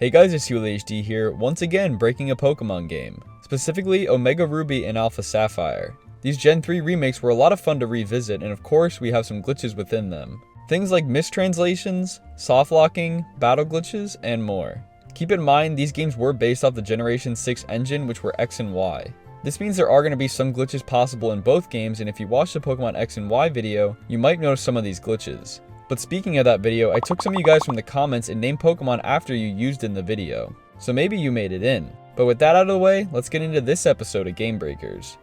Hey guys, it's CWillyHD here, once again breaking a Pokemon game, specifically Omega Ruby and Alpha Sapphire. These Gen 3 remakes were a lot of fun to revisit, and of course we have some glitches within them. Things like mistranslations, softlocking, battle glitches, and more. Keep in mind, these games were based off the Generation 6 engine, which were X and Y. This means there are going to be some glitches possible in both games, and if you watch the Pokemon X and Y video, you might notice some of these glitches. But speaking of that video, I took some of you guys from the comments and named Pokemon after you used in the video. So maybe you made it in. But with that out of the way, let's get into this episode of Game Breakers.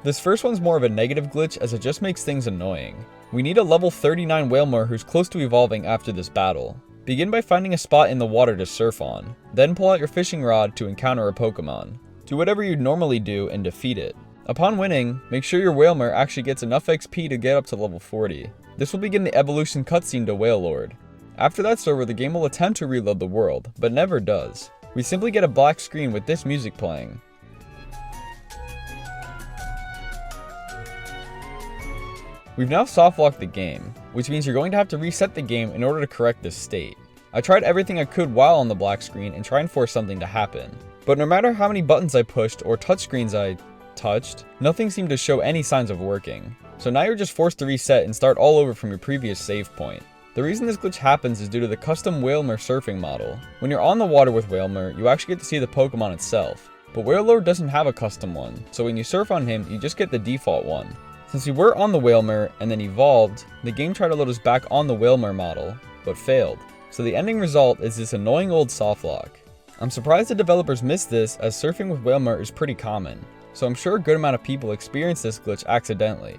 This first one's more of a negative glitch as it just makes things annoying. We need a level 39 Wailmer who's close to evolving after this battle. Begin by finding a spot in the water to surf on. Then pull out your fishing rod to encounter a Pokemon. Do whatever you'd normally do and defeat it. Upon winning, make sure your Wailmer actually gets enough XP to get up to level 40. This will begin the evolution cutscene to Wailord. After that's over, the game will attempt to reload the world, but never does. We simply get a black screen with this music playing. We've now softlocked the game, which means you're going to have to reset the game in order to correct this state. I tried everything I could while on the black screen and try and force something to happen. But no matter how many buttons I pushed or touchscreens I touched, nothing seemed to show any signs of working. So now you're just forced to reset and start all over from your previous save point. The reason this glitch happens is due to the custom Wailmer surfing model. When you're on the water with Wailmer, you actually get to see the Pokemon itself. But Wailord doesn't have a custom one, so when you surf on him, you just get the default one. Since we were on the Wailmer and then evolved, the game tried to load us back on the Wailmer model, but failed. So the ending result is this annoying old softlock. I'm surprised the developers missed this, as surfing with Wailmer is pretty common. So I'm sure a good amount of people experience this glitch accidentally.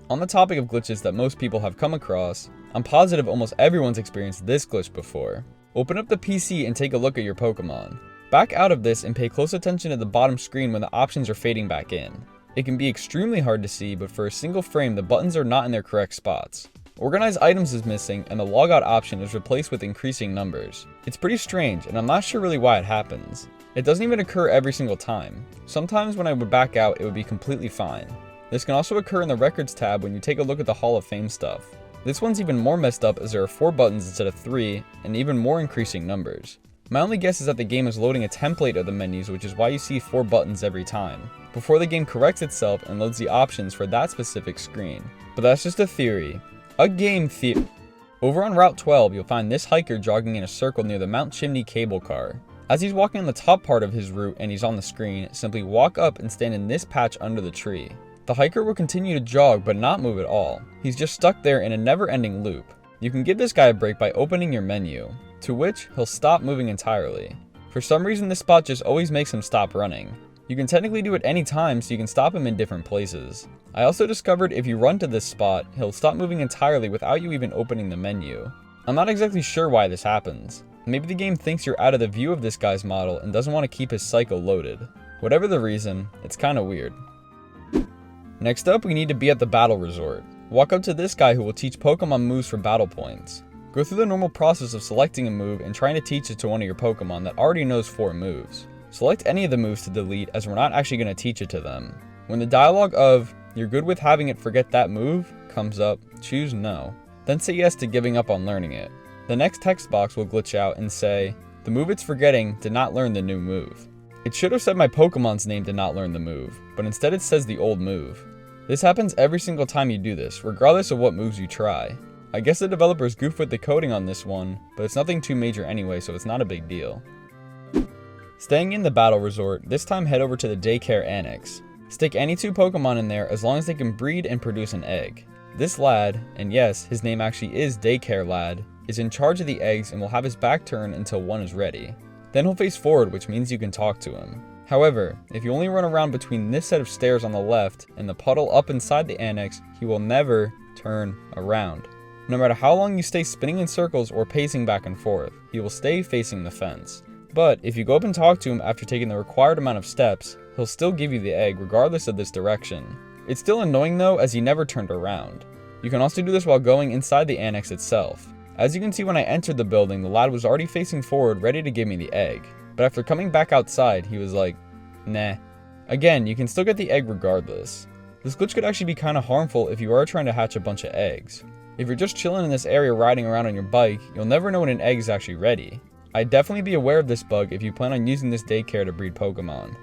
On the topic of glitches that most people have come across, I'm positive almost everyone's experienced this glitch before. Open up the PC and take a look at your Pokemon. Back out of this and pay close attention to the bottom screen when the options are fading back in. It can be extremely hard to see, but for a single frame the buttons are not in their correct spots. Organize items is missing and the logout option is replaced with increasing numbers. It's pretty strange and I'm not sure really why it happens. It doesn't even occur every single time. Sometimes when I would back out, it would be completely fine. This can also occur in the Records tab when you take a look at the Hall of Fame stuff. This one's even more messed up as there are 4 buttons instead of 3, and even more increasing numbers. My only guess is that the game is loading a template of the menus, which is why you see 4 buttons every time, before the game corrects itself and loads the options for that specific screen. But that's just a theory. A game theory. Over on Route 12, you'll find this hiker jogging in a circle near the Mount Chimney cable car. As he's walking on the top part of his route and he's on the screen, simply walk up and stand in this patch under the tree. The hiker will continue to jog but not move at all. He's just stuck there in a never-ending loop. You can give this guy a break by opening your menu, to which he'll stop moving entirely. For some reason this spot just always makes him stop running. You can technically do it any time, so you can stop him in different places. I also discovered if you run to this spot, he'll stop moving entirely without you even opening the menu. I'm not exactly sure why this happens. Maybe the game thinks you're out of the view of this guy's model and doesn't want to keep his cycle loaded. Whatever the reason, it's kinda weird. Next up, we need to be at the battle resort. Walk up to this guy who will teach Pokemon moves for battle points. Go through the normal process of selecting a move and trying to teach it to one of your Pokemon that already knows 4 moves. Select any of the moves to delete, as we're not actually going to teach it to them. When the dialogue of, "You're good with having it forget that move," comes up, choose no. Then say yes to giving up on learning it. The next text box will glitch out and say, "The move it's forgetting did not learn the new move." It should have said my Pokemon's name did not learn the move, but instead it says the old move. This happens every single time you do this, regardless of what moves you try. I guess the developers goofed with the coding on this one, but it's nothing too major anyway, so it's not a big deal. Staying in the battle resort, this time head over to the daycare annex. Stick any 2 Pokemon in there as long as they can breed and produce an egg. This lad, and yes, his name actually is Daycare Lad, is in charge of the eggs and will have his back turned until one is ready. Then he'll face forward, which means you can talk to him. However, if you only run around between this set of stairs on the left and the puddle up inside the annex, he will never turn around. No matter how long you stay spinning in circles or pacing back and forth, he will stay facing the fence. But if you go up and talk to him after taking the required amount of steps, he'll still give you the egg regardless of this direction. It's still annoying though, as he never turned around. You can also do this while going inside the annex itself. As you can see, when I entered the building, the lad was already facing forward ready to give me the egg. But after coming back outside, he was like, nah. Again, you can still get the egg regardless. This glitch could actually be kinda harmful if you are trying to hatch a bunch of eggs. If you're just chilling in this area riding around on your bike, you'll never know when an egg is actually ready. I'd definitely be aware of this bug if you plan on using this daycare to breed Pokemon.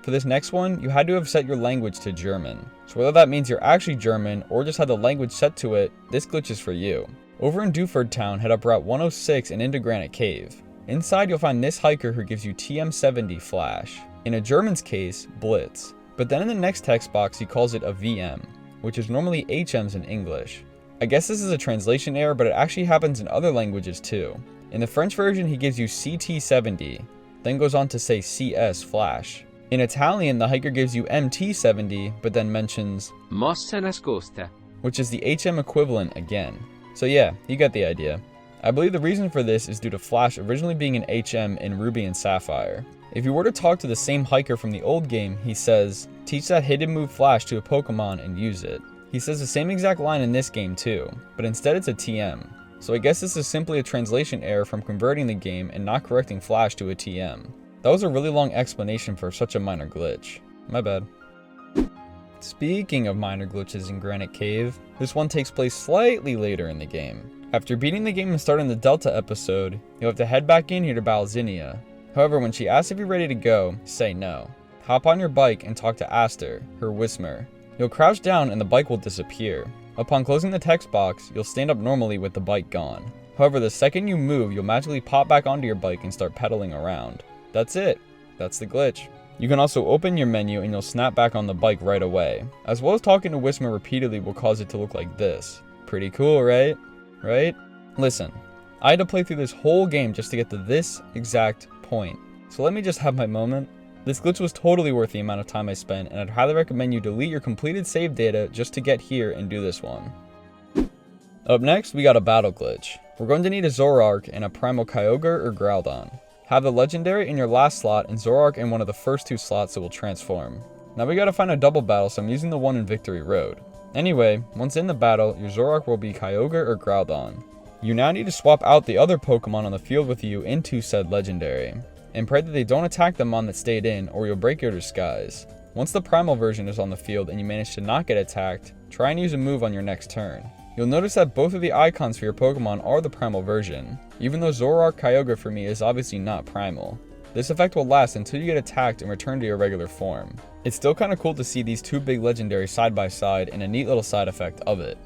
For this next one, you had to have set your language to German. So whether that means you're actually German or just had the language set to it, this glitch is for you. Over in Dewford Town, head up Route 106 and into Granite Cave. Inside you'll find this hiker who gives you TM70 Flash. In a German's case, Blitz. But then in the next text box he calls it a VM, which is normally HMs in English. I guess this is a translation error, but it actually happens in other languages too. In the French version he gives you CT70, then goes on to say CS Flash. In Italian the hiker gives you MT70, but then mentions Mossa nascosta, which is the HM equivalent again. So yeah, you get the idea. I believe the reason for this is due to Flash originally being an HM in Ruby and Sapphire. If you were to talk to the same hiker from the old game, he says, teach that hidden move Flash to a Pokemon and use it. He says the same exact line in this game too, but instead it's a TM. So I guess this is simply a translation error from converting the game and not correcting Flash to a TM. That was a really long explanation for such a minor glitch. My bad. Speaking of minor glitches in Granite Cave, this one takes place slightly later in the game. After beating the game and starting the Delta episode, you'll have to head back in here to battle Zinnia. However, when she asks if you're ready to go, say no. Hop on your bike and talk to Aster, her Whismer. You'll crouch down and the bike will disappear. Upon closing the text box, you'll stand up normally with the bike gone. However, the second you move, you'll magically pop back onto your bike and start pedaling around. That's it. That's the glitch. You can also open your menu and you'll snap back on the bike right away. As well as talking to Whismer repeatedly will cause it to look like this. Pretty cool, right? Right? Listen, I had to play through this whole game just to get to this exact point. So let me just have my moment. This glitch was totally worth the amount of time I spent, and I'd highly recommend you delete your completed save data just to get here and do this one. Up next, we got a battle glitch. We're going to need a Zoroark and a Primal Kyogre or Groudon. Have the Legendary in your last slot and Zoroark in one of the first two slots that will transform. Now we gotta find a double battle, so I'm using the one in Victory Road. Anyway, once in the battle, your Zoroark will be Kyogre or Groudon. You now need to swap out the other Pokemon on the field with you into said Legendary, and pray that they don't attack the mon that stayed in or you'll break your disguise. Once the Primal version is on the field and you manage to not get attacked, try and use a move on your next turn. You'll notice that both of the icons for your Pokemon are the Primal version, even though Zoroark Kyogre for me is obviously not Primal. This effect will last until you get attacked and return to your regular form. It's still kinda cool to see these two big legendaries side by side and a neat little side effect of it.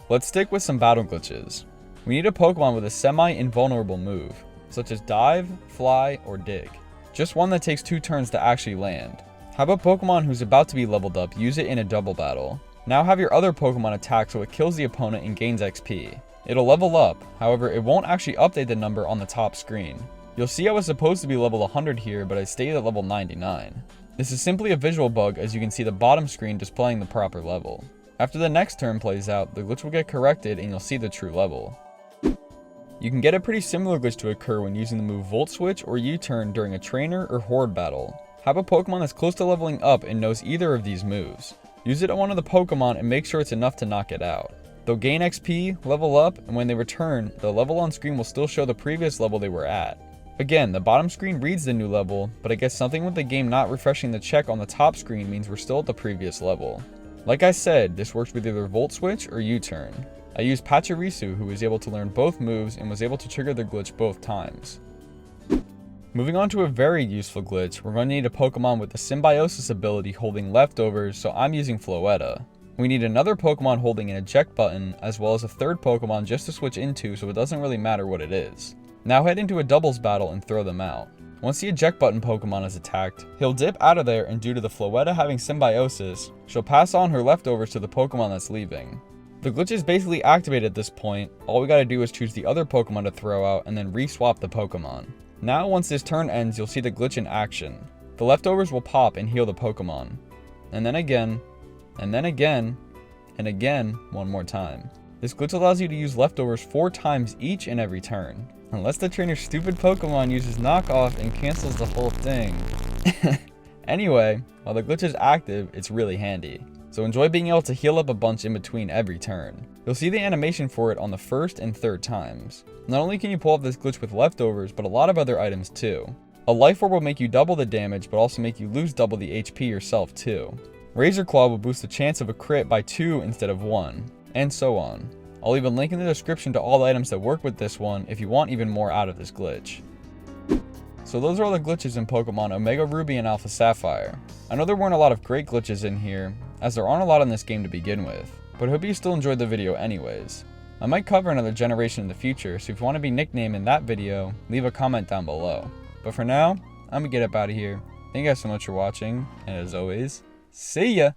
Let's stick with some battle glitches. We need a Pokemon with a semi-invulnerable move, such as Dive, Fly, or Dig. Just one that takes 2 turns to actually land. Have a Pokemon who's about to be leveled up use it in a double battle. Now have your other Pokemon attack so it kills the opponent and gains XP. It'll level up, however it won't actually update the number on the top screen. You'll see I was supposed to be level 100 here, but I stayed at level 99. This is simply a visual bug, as you can see the bottom screen displaying the proper level. After the next turn plays out, the glitch will get corrected and you'll see the true level. You can get a pretty similar glitch to occur when using the move Volt Switch or U-Turn during a trainer or horde battle. Have a Pokemon that's close to leveling up and knows either of these moves. Use it on one of the Pokemon and make sure it's enough to knock it out. They'll gain XP, level up, and when they return, the level on screen will still show the previous level they were at. Again, the bottom screen reads the new level, but I guess something with the game not refreshing the check on the top screen means we're still at the previous level. Like I said, this works with either Volt Switch or U-Turn. I used Pachirisu, who was able to learn both moves and was able to trigger the glitch both times. Moving on to a very useful glitch, we're going to need a Pokemon with the Symbiosis ability holding leftovers, so I'm using Floetta. We need another Pokemon holding an eject button, as well as a third Pokemon just to switch into, so it doesn't really matter what it is. Now head into a doubles battle and throw them out. Once the eject button Pokemon is attacked, he'll dip out of there, and due to the Floetta having Symbiosis, she'll pass on her leftovers to the Pokemon that's leaving. The glitch is basically activated at this point. All we gotta do is choose the other Pokemon to throw out and then re-swap the Pokemon. Now once this turn ends, you'll see the glitch in action. The leftovers will pop and heal the Pokemon. And then again, and then again, and again one more time. This glitch allows you to use leftovers 4 times each and every turn. Unless the trainer's stupid Pokemon uses knockoff and cancels the whole thing. Anyway, while the glitch is active, it's really handy. So enjoy being able to heal up a bunch in between every turn. You'll see the animation for it on the first and third times. Not only can you pull off this glitch with leftovers, but a lot of other items too. A Life Orb will make you double the damage, but also make you lose double the HP yourself too. Razor Claw will boost the chance of a crit by 2 instead of 1. and so on. I'll leave a link in the description to all the items that work with this one if you want even more out of this glitch. So those are all the glitches in Pokemon Omega Ruby and Alpha Sapphire. I know there weren't a lot of great glitches in here, as there aren't a lot in this game to begin with, but I hope you still enjoyed the video anyways. I might cover another generation in the future, so if you want to be nicknamed in that video, leave a comment down below. But for now, I'm gonna get up out of here. Thank you guys so much for watching, and as always, see ya!